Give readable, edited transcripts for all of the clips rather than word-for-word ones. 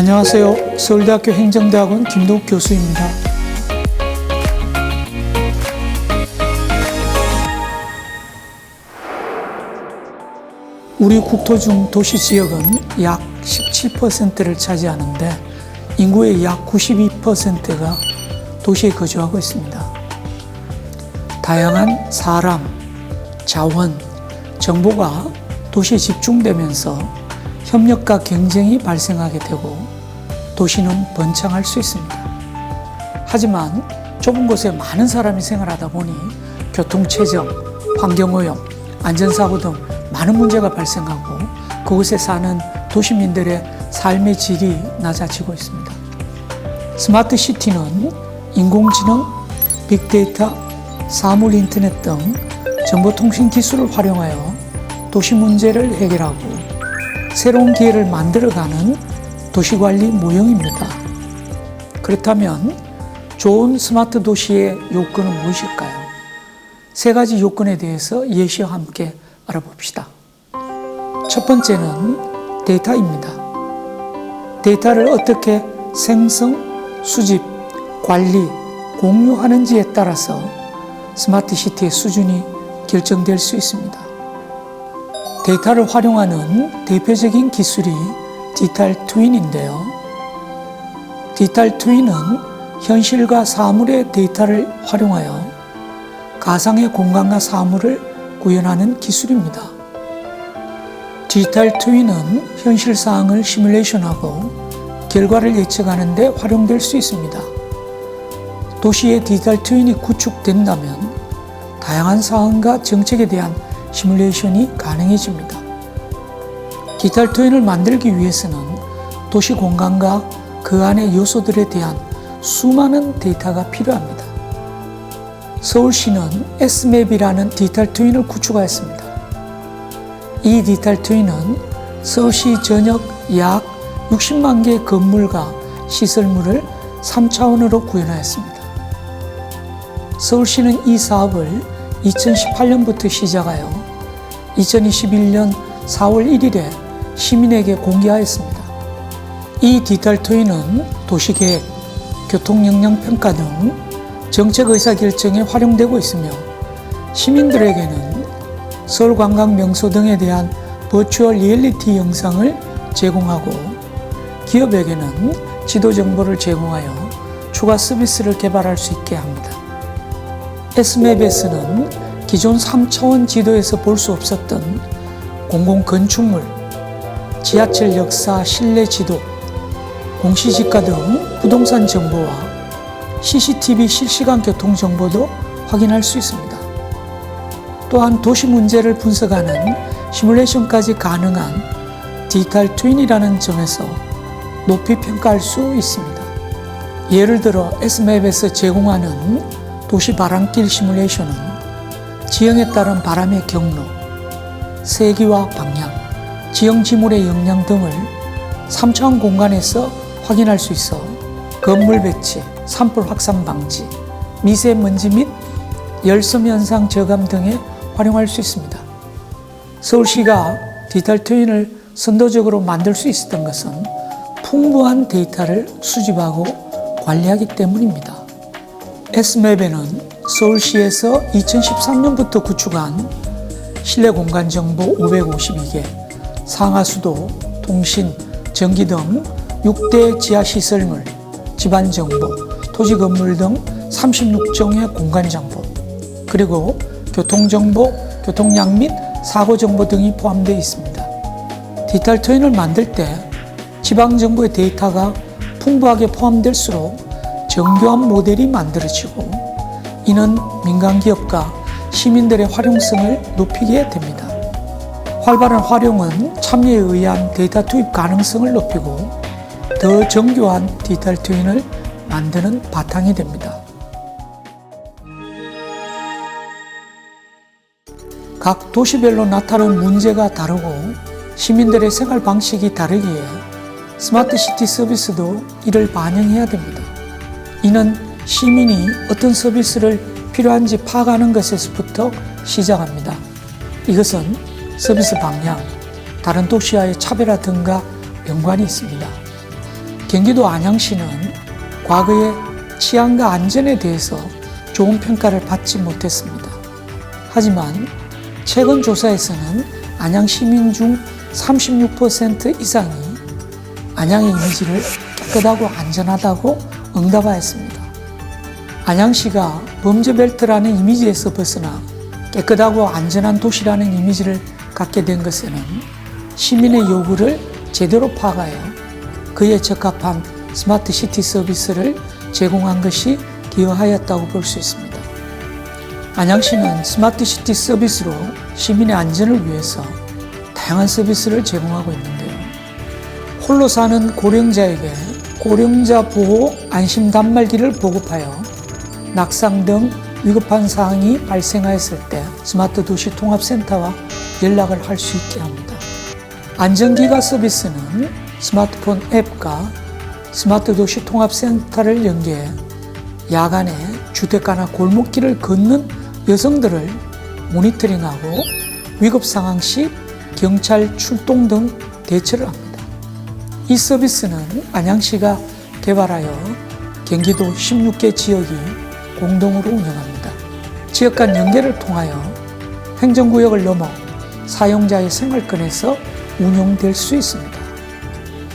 안녕하세요. 서울대학교 행정대학원 김도욱 교수입니다. 우리 국토 중 도시 지역은 약 17%를 차지하는데 인구의 약 92%가 도시에 거주하고 있습니다. 다양한 사람, 자원, 정보가 도시에 집중되면서 협력과 경쟁이 발생하게 되고 도시는 번창할 수 있습니다. 하지만 좁은 곳에 많은 사람이 생활하다 보니 교통체증, 환경오염, 안전사고 등 많은 문제가 발생하고 그곳에 사는 도시민들의 삶의 질이 낮아지고 있습니다. 스마트 시티는 인공지능, 빅데이터, 사물 인터넷 등 정보통신 기술을 활용하여 도시 문제를 해결하고 새로운 기회를 만들어가는 도시관리 모형입니다. 그렇다면 좋은 스마트 도시의 요건은 무엇일까요? 세 가지 요건에 대해서 예시와 함께 알아봅시다. 첫 번째는 데이터입니다. 데이터를 어떻게 생성, 수집, 관리, 공유하는지에 따라서 스마트 시티의 수준이 결정될 수 있습니다. 데이터를 활용하는 대표적인 기술이 디지털 트윈인데요. 디지털 트윈은 현실과 사물의 데이터를 활용하여 가상의 공간과 사물을 구현하는 기술입니다. 디지털 트윈은 현실 사항을 시뮬레이션하고 결과를 예측하는 데 활용될 수 있습니다. 도시의 디지털 트윈이 구축된다면 다양한 사항과 정책에 대한 시뮬레이션이 가능해집니다. 디지털 트윈을 만들기 위해서는 도시 공간과 그 안의 요소들에 대한 수많은 데이터가 필요합니다. 서울시는 S맵이라는 디지털 트윈을 구축하였습니다. 이 디지털 트윈은 서울시 전역 약 60만 개의 건물과 시설물을 3차원으로 구현하였습니다. 서울시는 이 사업을 2018년부터 시작하여 2021년 4월 1일에 시민에게 공개하였습니다. 이 디지털 트윈은 도시계획, 교통역량평가 등 정책 의사결정에 활용되고 있으며 시민들에게는 서울 관광 명소 등에 대한 버추얼 리얼리티 영상을 제공하고 기업에게는 지도 정보를 제공하여 추가 서비스를 개발할 수 있게 합니다. S맵에서는 기존 3차원 지도에서 볼 수 없었던 공공건축물, 지하철 역사 실내 지도, 공시지가 등 부동산 정보와 CCTV 실시간 교통 정보도 확인할 수 있습니다. 또한 도시 문제를 분석하는 시뮬레이션까지 가능한 디지털 트윈이라는 점에서 높이 평가할 수 있습니다. 예를 들어 S맵에서 제공하는 도시 바람길 시뮬레이션은 지형에 따른 바람의 경로, 세기와 방향, 지형 지물의 영향 등을 3차원 공간에서 확인할 수 있어 건물 배치, 산불 확산 방지, 미세먼지 및 열섬 현상 저감 등에 활용할 수 있습니다. 서울시가 디지털 트윈을 선도적으로 만들 수 있었던 것은 풍부한 데이터를 수집하고 관리하기 때문입니다. S맵에는 서울시에서 2013년부터 구축한 실내 공간 정보 552개, 상하수도, 통신, 전기 등 6대 지하시설물, 집안 정보, 토지 건물 등 36종의 공간 정보, 그리고 교통정보, 교통량 및 사고정보 등이 포함되어 있습니다. 디지털 트윈을 만들 때 지방정보의 데이터가 풍부하게 포함될수록 정교한 모델이 만들어지고 이는 민간기업과 시민들의 활용성을 높이게 됩니다. 활발한 활용은 참여에 의한 데이터 투입 가능성을 높이고 더 정교한 디지털 트윈을 만드는 바탕이 됩니다. 각 도시별로 나타나는 문제가 다르고 시민들의 생활 방식이 다르기에 스마트 시티 서비스도 이를 반영해야 됩니다. 이는 시민이 어떤 서비스를 필요한지 파악하는 것에서부터 시작합니다. 이것은 서비스 방향, 다른 도시와의 차별화 등과 연관이 있습니다. 경기도 안양시는 과거에 치안과 안전에 대해서 좋은 평가를 받지 못했습니다. 하지만 최근 조사에서는 안양 시민 중 36% 이상이 안양의 이미지를 깨끗하고 안전하다고 응답하였습니다. 안양시가 범죄벨트라는 이미지에서 벗어나 깨끗하고 안전한 도시라는 이미지를 갖게 된 것에는 시민의 요구를 제대로 파악하여 그에 적합한 스마트 시티 서비스를 제공한 것이 기여하였다고 볼 수 있습니다. 안양시는 스마트 시티 서비스로 시민의 안전을 위해서 다양한 서비스를 제공하고 있는데요. 홀로 사는 고령자에게 고령자 보호 안심 단말기를 보급하여 낙상 등 위급한 사항이 발생하였을 때 스마트 도시 통합센터와 연락을 할 수 있게 합니다. 안전기가 서비스는 스마트폰 앱과 스마트 도시 통합센터를 연계해 야간에 주택가나 골목길을 걷는 여성들을 모니터링하고 위급 상황 시 경찰 출동 등 대처를 합니다. 이 서비스는 안양시가 개발하여 경기도 16개 지역이 공동으로 운영합니다. 지역 간 연계를 통하여 행정구역을 넘어 사용자의 생활권에서 운영될 수 있습니다.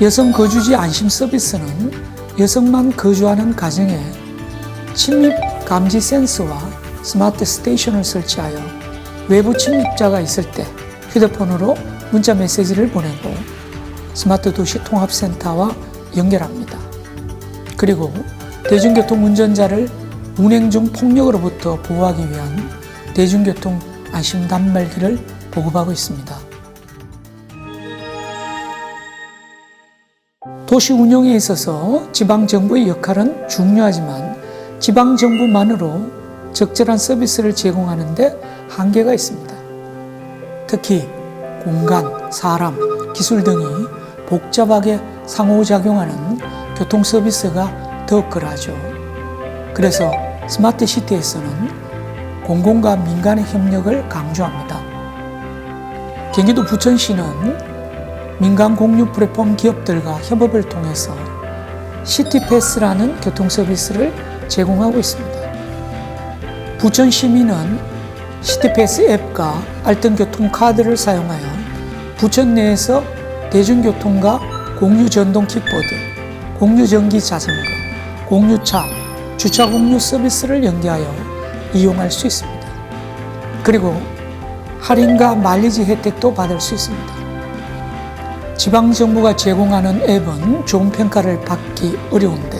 여성 거주지 안심 서비스는 여성만 거주하는 가정에 침입 감지 센서와 스마트 스테이션을 설치하여 외부 침입자가 있을 때 휴대폰으로 문자 메시지를 보내고 스마트 도시 통합센터와 연결합니다. 그리고 대중교통 운전자를 운행 중 폭력으로부터 보호하기 위한 대중교통 안심 단말기를 보급하고 있습니다. 도시 운영에 있어서 지방정부의 역할은 중요하지만 지방정부만으로 적절한 서비스를 제공하는 데 한계가 있습니다. 특히 공간, 사람, 기술 등이 복잡하게 상호작용하는 교통 서비스가 더 그러하죠. 그래서 스마트 시티에서는 공공과 민간의 협력을 강조합니다. 경기도 부천시는 민간 공유 플랫폼 기업들과 협업을 통해서 시티패스라는 교통 서비스를 제공하고 있습니다. 부천 시민은 시티패스 앱과 알뜰교통카드를 사용하여 부천 내에서 대중교통과 공유 전동 킥보드, 공유 전기 자전거, 공유차, 주차 공유 서비스를 연계하여 이용할 수 있습니다. 그리고 할인과 마일리지 혜택도 받을 수 있습니다. 지방정부가 제공하는 앱은 좋은 평가를 받기 어려운데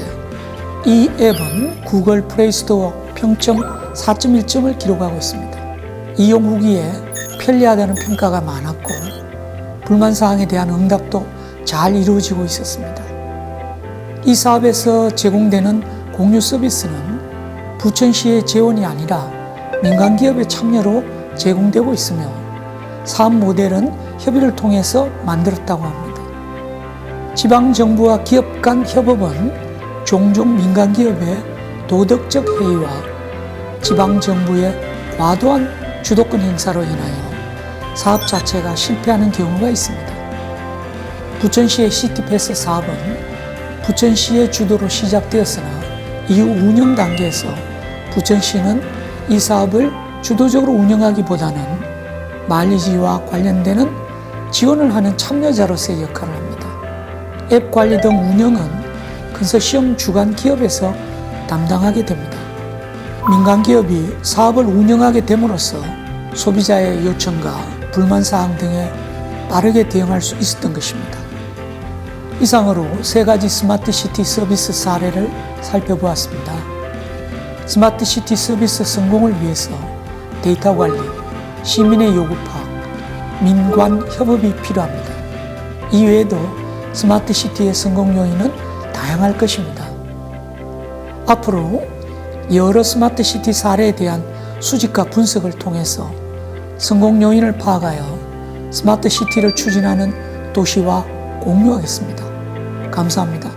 이 앱은 구글 플레이스토어 평점 4.1점을 기록하고 있습니다. 이용 후기에 편리하다는 평가가 많았고 불만사항에 대한 응답도 잘 이루어지고 있었습니다. 이 사업에서 제공되는 공유 서비스는 부천시의 재원이 아니라 민간기업의 참여로 제공되고 있으며 사업 모델은 협의를 통해서 만들었다고 합니다. 지방정부와 기업 간 협업은 종종 민간기업의 도덕적 해이와 지방정부의 과도한 주도권 행사로 인하여 사업 자체가 실패하는 경우가 있습니다. 부천시의 시티패스 사업은 부천시의 주도로 시작되었으나 이후 운영 단계에서 부천시는 이 사업을 주도적으로 운영하기보다는 마일리지와 관련되는 지원을 하는 참여자로서의 역할을 합니다. 앱 관리 등 운영은 컨소시엄 주관 기업에서 담당하게 됩니다. 민간 기업이 사업을 운영하게 됨으로써 소비자의 요청과 불만사항 등에 빠르게 대응할 수 있었던 것입니다. 이상으로 3가지 스마트 시티 서비스 사례를 살펴보았습니다. 스마트 시티 서비스 성공을 위해서 데이터 관리, 시민의 요구 파악, 민관 협업이 필요합니다. 이외에도 스마트 시티의 성공 요인은 다양할 것입니다. 앞으로 여러 스마트 시티 사례에 대한 수집과 분석을 통해서 성공 요인을 파악하여 스마트 시티를 추진하는 도시와 공유하겠습니다. 감사합니다.